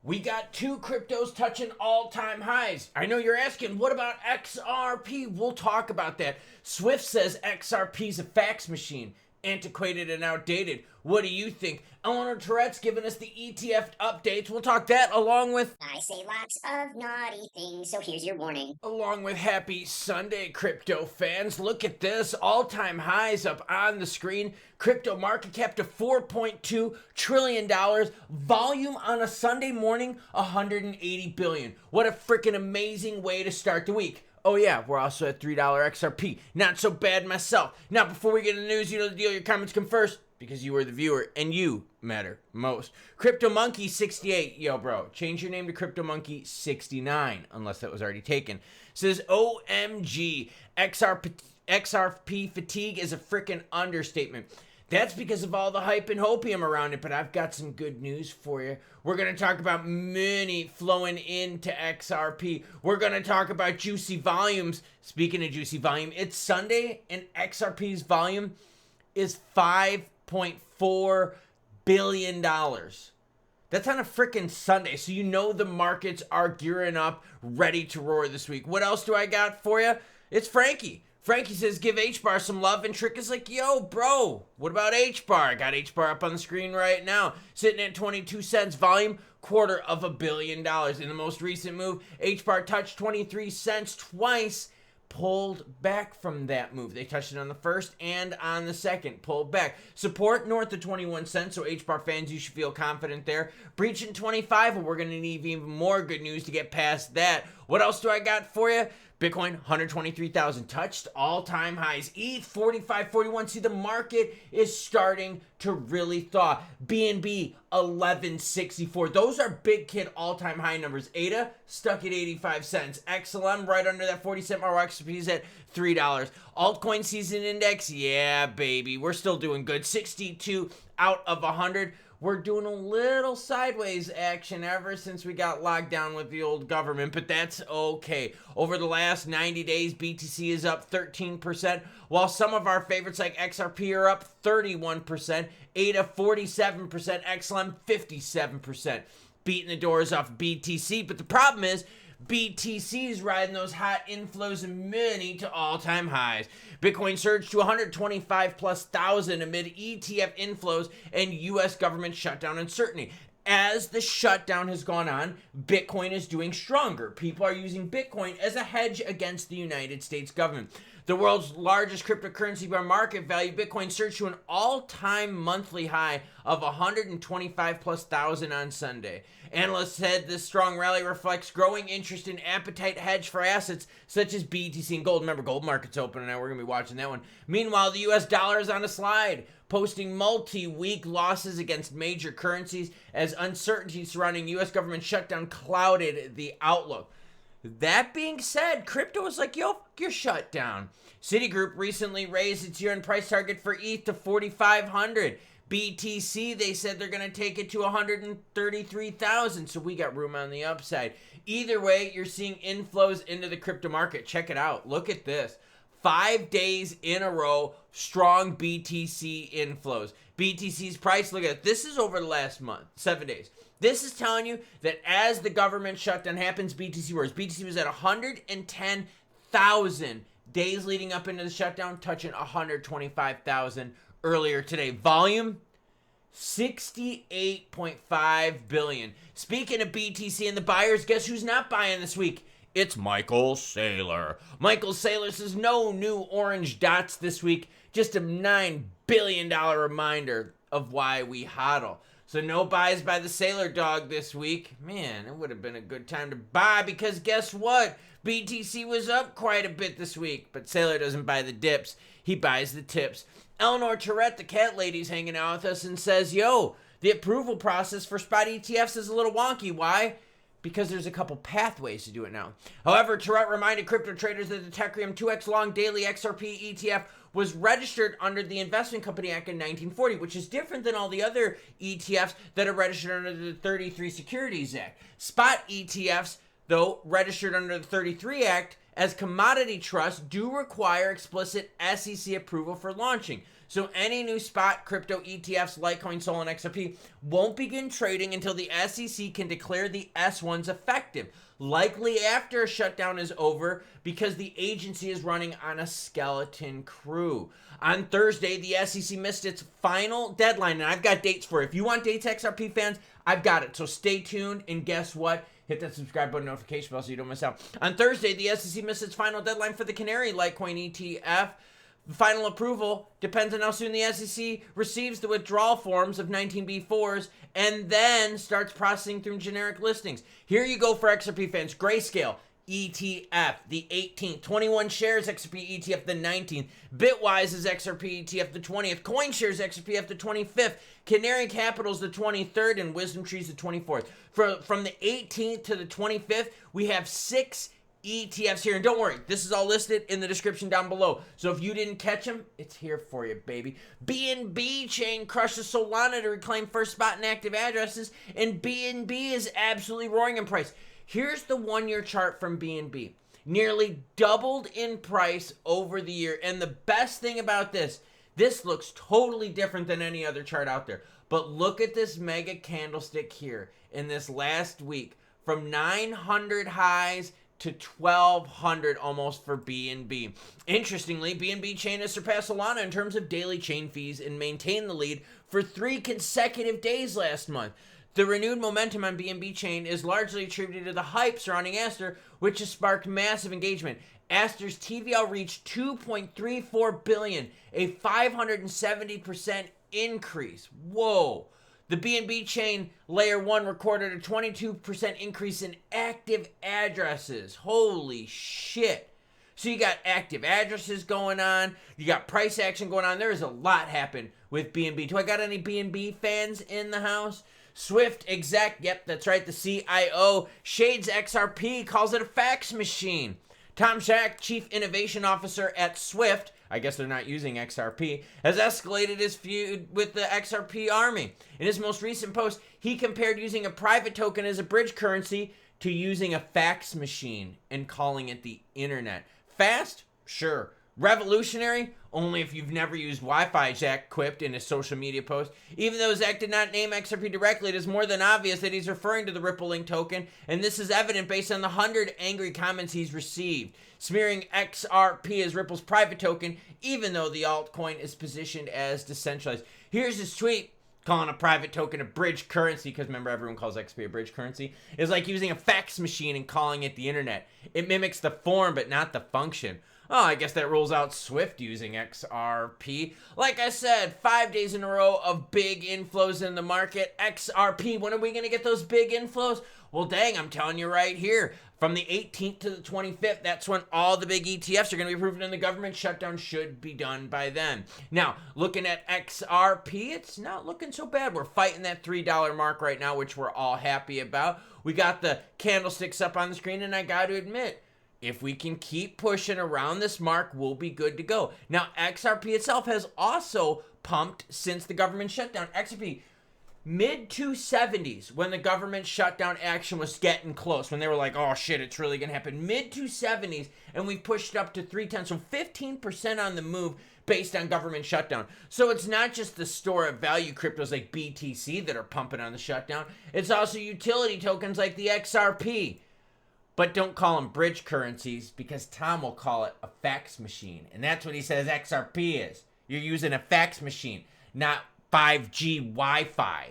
We got two cryptos touching all-time highs. I know you're asking, what about XRP? We'll talk about that. Swift says XRP's a fax machine, antiquated and outdated. What do you think? Eleanor Tourette's giving us the ETF updates. We'll talk that along with... I say lots of naughty things, so here's your warning. Along with happy Sunday, crypto fans. Look at this, all-time highs up on the screen. Crypto market cap to $4.2 trillion. Volume on a Sunday morning, 180 billion. What a freaking amazing way to start the week. Oh yeah, we're also at $3 XRP. Not so bad myself. Now, before we get into the news, you know the deal. Your comments come first because you are the viewer and you matter most. Crypto Monkey 68. Yo, bro, change your name to Crypto Monkey 69, unless that was already taken. Says, OMG, XRP fatigue is a freaking understatement. That's because of all the hype and hopium around it, but I've got some good news for you. We're going to talk about money flowing into XRP. We're going to talk about juicy volumes. Speaking of juicy volume, it's Sunday, and XRP's volume is $5.4 billion. That's on a freaking Sunday, so you know the markets are gearing up, ready to roar this week. What else do I got for you? It's Frankie. Frankie says, give H-Bar some love, and Trick is like, yo, bro, what about H-Bar? Got H-Bar up on the screen right now, sitting at 22 cents, volume, $250 million. In the most recent move, H-Bar touched 23 cents twice, pulled back from that move. They touched it on the first and on the second, pulled back. Support north of 21 cents, so H-Bar fans, you should feel confident there. Breaching 25, and we're going to need even more good news to get past that. What else do I got for you? Bitcoin, 123,000, touched all-time highs. ETH, 45.41. See, the market is starting to really thaw. BNB, 11.64. Those are big kid all-time high numbers. ADA, stuck at 85 cents. XLM, right under that 40-cent mark. XRP's at $3. Altcoin season index, yeah, baby. We're still doing good. 62 out of 100. We're doing a little sideways action ever since we got locked down with the old government, but that's okay. Over the last 90 days, BTC is up 13%, while some of our favorites like XRP are up 31%, ADA 47%, XLM 57%. Beating the doors off BTC, but the problem is, BTC is riding those hot inflows of money to all-time highs. Bitcoin surged to 125,000+ amid ETF inflows and U.S. government shutdown uncertainty. As the shutdown has gone on, Bitcoin is doing stronger. People are using Bitcoin as a hedge against the United States government. The world's largest cryptocurrency by market value, Bitcoin surged to an all-time monthly high of 125,000+ on Sunday. Analysts said this strong rally reflects growing interest in appetite hedge for assets such as BTC and gold. Remember, gold market's open now. We're going to be watching that one. Meanwhile, the U.S. dollar is on a slide, posting multi-week losses against major currencies as uncertainty surrounding U.S. government shutdown clouded the outlook. That being said, crypto is like, yo, you're shut down. Citigroup recently raised its year-end price target for ETH to 4,500. BTC, they said they're going to take it to 133,000, so we got room on the upside. Either way, you're seeing inflows into the crypto market. Check it out. Look at this. 5 days in a row, strong BTC inflows. BTC's price, look at it. This is over the last month, 7 days. This is telling you that as the government shutdown happens, BTC roars. BTC was at 110,000 days leading up into the shutdown, touching 125,000 earlier today. Volume, 68.5 billion. Speaking of BTC and the buyers, guess who's not buying this week? It's Michael Saylor. Michael Saylor says no new orange dots this week. Just a $9 billion reminder of why we hodl. So no buys by the Sailor Dog this week. Man, it would have been a good time to buy because guess what? BTC was up quite a bit this week. But Sailor doesn't buy the dips. He buys the tips. Eleanor Tourette, the cat lady's hanging out with us and says, yo, the approval process for spot ETFs is a little wonky. Why? Because there's a couple pathways to do it now. However, Tourette reminded crypto traders that the Tetherium 2x long daily XRP ETF was registered under the Investment Company Act in 1940, which is different than all the other ETFs that are registered under the 33 Securities Act. Spot ETFs, though, registered under the 33 Act as commodity trusts do require explicit SEC approval for launching. So any new spot crypto ETFs, Litecoin, Sol, and XRP won't begin trading until the SEC can declare the S1s effective, likely after a shutdown is over because the agency is running on a skeleton crew. On Thursday, the SEC missed its final deadline, and I've got dates for it. If you want dates, XRP fans, I've got it. So stay tuned, and guess what? Hit that subscribe button, notification bell so you don't miss out. On Thursday, the SEC missed its final deadline for the Canary Litecoin ETF. Final approval depends on how soon the SEC receives the withdrawal forms of 19B4s and then starts processing through generic listings. Here you go for XRP fans. Grayscale ETF, the 18th. 21 shares XRP ETF, the 19th. Bitwise is XRP ETF, the 20th. CoinShares XRP, the 25th. Canary Capital's the 23rd, and Wisdom Tree's the 24th. From the 18th to the 25th, we have 6 ETFs here. And don't worry, this is all listed in the description down below. So if you didn't catch them, it's here for you, baby. BNB chain crushes Solana to reclaim first spot in active addresses, and BNB is absolutely roaring in price. Here's the one-year chart from BNB. Nearly doubled in price over the year. And the best thing about this looks totally different than any other chart out there. But look at this mega candlestick here in this last week. From 900 highs to 1,200 almost for BNB. Interestingly, BNB chain has surpassed Solana in terms of daily chain fees and maintained the lead for 3 consecutive days last month. The renewed momentum on BNB chain is largely attributed to the hype surrounding Aster, which has sparked massive engagement. Aster's TVL reached $2.34 billion, a 570% increase. Whoa. The BNB chain layer 1 recorded a 22% increase in active addresses. Holy shit. So you got active addresses going on. You got price action going on. There is a lot happen with BNB. Do I got any BNB fans in the house? Swift exec, yep, that's right, the CIO, shades XRP, calls it a fax machine. Tom Shack, Chief Innovation Officer at Swift, I guess they're not using XRP, has escalated his feud with the XRP army. In his most recent post, he compared using a private token as a bridge currency to using a fax machine and calling it the internet. Fast? Sure. Revolutionary? Only if you've never used Wi-Fi, Zach quipped in his social media post. Even though Zach did not name XRP directly, it is more than obvious that he's referring to the Ripple Link token, and this is evident based on the 100 angry comments he's received, smearing XRP as Ripple's private token, even though the altcoin is positioned as decentralized. Here's his tweet, calling a private token a bridge currency, because remember everyone calls XRP a bridge currency, is like using a fax machine and calling it the internet. It mimics the form but not the function. Oh, I guess that rules out Swift using XRP. Like I said, 5 days in a row of big inflows in the market. XRP, when are we going to get those big inflows? Well, dang, I'm telling you right here. From the 18th to the 25th, that's when all the big ETFs are going to be approved and the government shutdown should be done by then. Now, looking at XRP, it's not looking so bad. We're fighting that $3 mark right now, which we're all happy about. We got the candlesticks up on the screen, and I got to admit, if we can keep pushing around this mark, we'll be good to go. Now, XRP itself has also pumped since the government shutdown. XRP, mid-270s, when the government shutdown action was getting close, when they were like, oh shit, it's really going to happen. Mid-270s, and we pushed up to 310, so 15% on the move based on government shutdown. So it's not just the store of value cryptos like BTC that are pumping on the shutdown. It's also utility tokens like the XRP. But don't call them bridge currencies because Tom will call it a fax machine. And that's what he says XRP is. You're using a fax machine, not 5G Wi-Fi.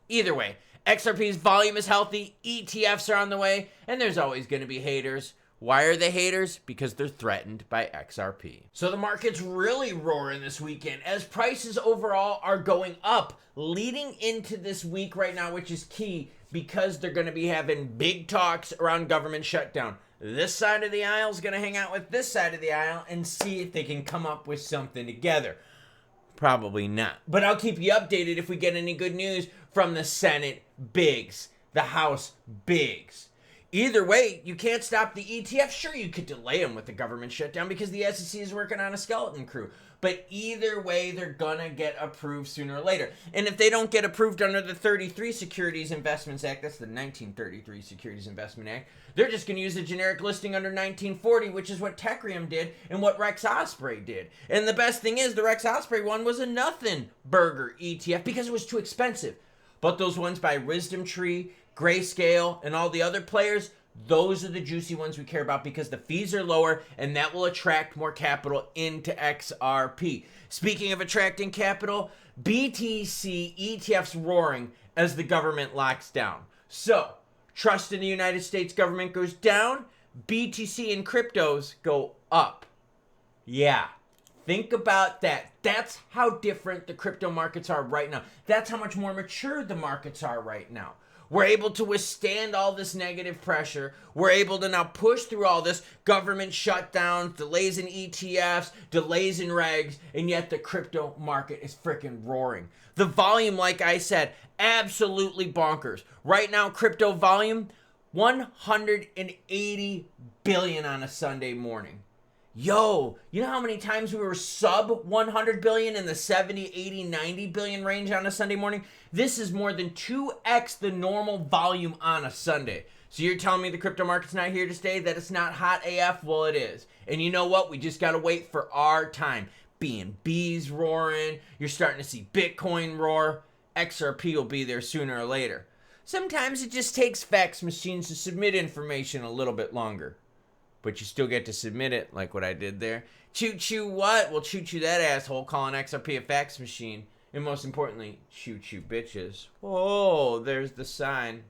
Either way, XRP's volume is healthy, ETFs are on the way, and there's always going to be haters. Why are they haters? Because they're threatened by XRP. So the market's really roaring this weekend as prices overall are going up, leading into this week right now, which is key because they're going to be having big talks around government shutdown. This side of the aisle is going to hang out with this side of the aisle and see if they can come up with something together. Probably not. But I'll keep you updated if we get any good news from the Senate bigs, the House bigs. Either way, you can't stop the ETF. Sure, you could delay them with the government shutdown because the SEC is working on a skeleton crew. But either way, they're gonna get approved sooner or later. And if they don't get approved under the 33 Securities Investments Act, that's the 1933 Securities Investment Act, they're just gonna use a generic listing under 1940, which is what Tecrium did and what Rex Osprey did. And the best thing is, the Rex Osprey one was a nothing burger ETF because it was too expensive. But those ones by Wisdom Tree, Grayscale, and all the other players, those are the juicy ones we care about because the fees are lower and that will attract more capital into XRP. Speaking of attracting capital, BTC ETFs roaring as the government locks down. So, trust in the United States government goes down, BTC and cryptos go up. Yeah. Think about that. That's how different the crypto markets are right now. That's how much more mature the markets are right now. We're able to withstand all this negative pressure. We're able to now push through all this government shutdowns, delays in ETFs, delays in regs, and yet the crypto market is freaking roaring. The volume, like I said, absolutely bonkers. Right now, crypto volume, 180 billion on a Sunday morning. Yo, you know how many times we were sub 100 billion in the 70, 80, 90 billion range on a Sunday morning? This is more than 2x the normal volume on a Sunday. So you're telling me the crypto market's not here to stay, that it's not hot AF? Well, it is. And you know what? We just got to wait for our time. BNB's roaring. You're starting to see Bitcoin roar. XRP will be there sooner or later. Sometimes it just takes fax machines to submit information a little bit longer. But you still get to submit it, like what I did there. Choo-choo what? Well, choo-choo that asshole calling XRP a fax machine. And most importantly, choo-choo bitches. Oh, there's the sign.